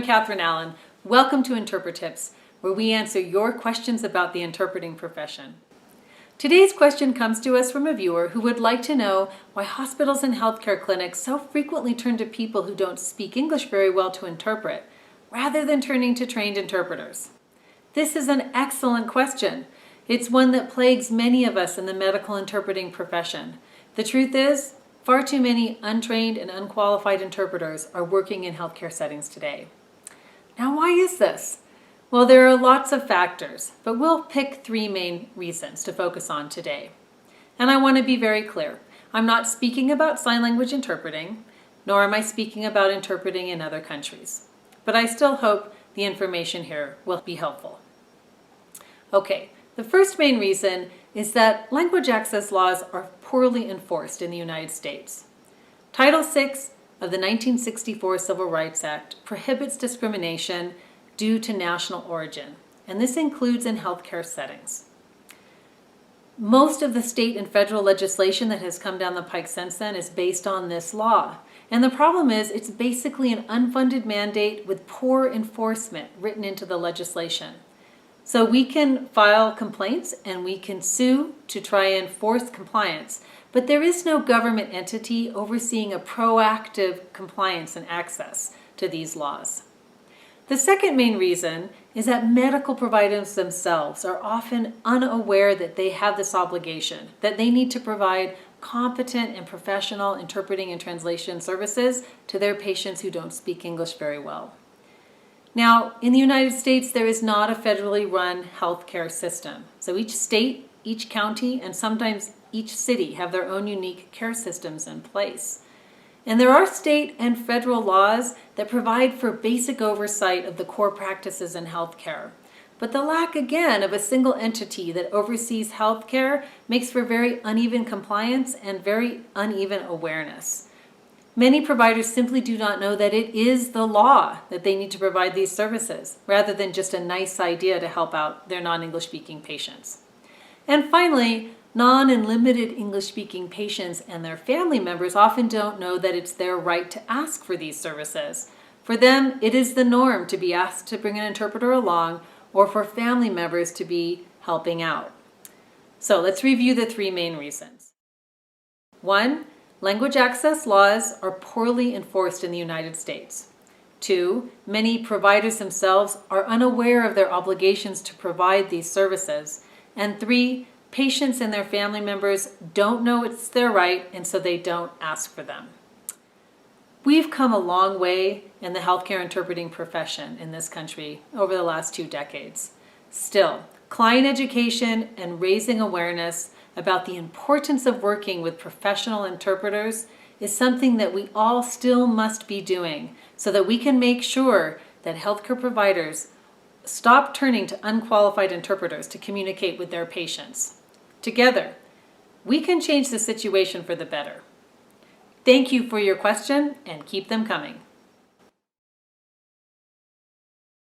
Katharine Allen. Welcome to InterpreTIPS, where we answer your questions about the interpreting profession. Today's question comes to us from a viewer who would like to know why hospitals and healthcare clinics so frequently turn to people who don't speak English very well to interpret, rather than turning to trained interpreters. This is an excellent question. It's one that plagues many of us in the medical interpreting profession. The truth is, far too many untrained and unqualified interpreters are working in healthcare settings today. Now, why is this? Well, there are lots of factors, but we'll pick three main reasons to focus on today. And I want to be very clear. I'm not speaking about sign language interpreting, nor am I speaking about interpreting in other countries. But I still hope the information here will be helpful. Okay, the first main reason is that language access laws are poorly enforced in the United States. Title VI of the 1964 Civil Rights Act prohibits discrimination due to national origin, and this includes in healthcare settings. Most of the state and federal legislation that has come down the pike since then is based on this law. And the problem is it's basically an unfunded mandate with poor enforcement written into the legislation. So we can file complaints and we can sue to try and force compliance, but there is no government entity overseeing a proactive compliance and access to these laws. The second main reason is that medical providers themselves are often unaware that they have this obligation, that they need to provide competent and professional interpreting and translation services to their patients who don't speak English very well. Now, in the United States, there is not a federally run healthcare system. So each state, each county, and sometimes each city have their own unique care systems in place. And there are state and federal laws that provide for basic oversight of the core practices in healthcare. But the lack, again, of a single entity that oversees healthcare makes for very uneven compliance and very uneven awareness. Many providers simply do not know that it is the law that they need to provide these services, rather than just a nice idea to help out their non-English speaking patients. And finally, non- and limited English-speaking patients and their family members often don't know that it's their right to ask for these services. For them, it is the norm to be asked to bring an interpreter along or for family members to be helping out. So let's review the three main reasons. 1, language access laws are poorly enforced in the United States. 2, many providers themselves are unaware of their obligations to provide these services. And 3, patients and their family members don't know it's their right, and so they don't ask for them. We've come a long way in the healthcare interpreting profession in this country over the last 2 decades. Still, client education and raising awareness about the importance of working with professional interpreters is something that we all still must be doing so that we can make sure that healthcare providers stop turning to unqualified interpreters to communicate with their patients. Together, we can change the situation for the better. Thank you for your question and keep them coming.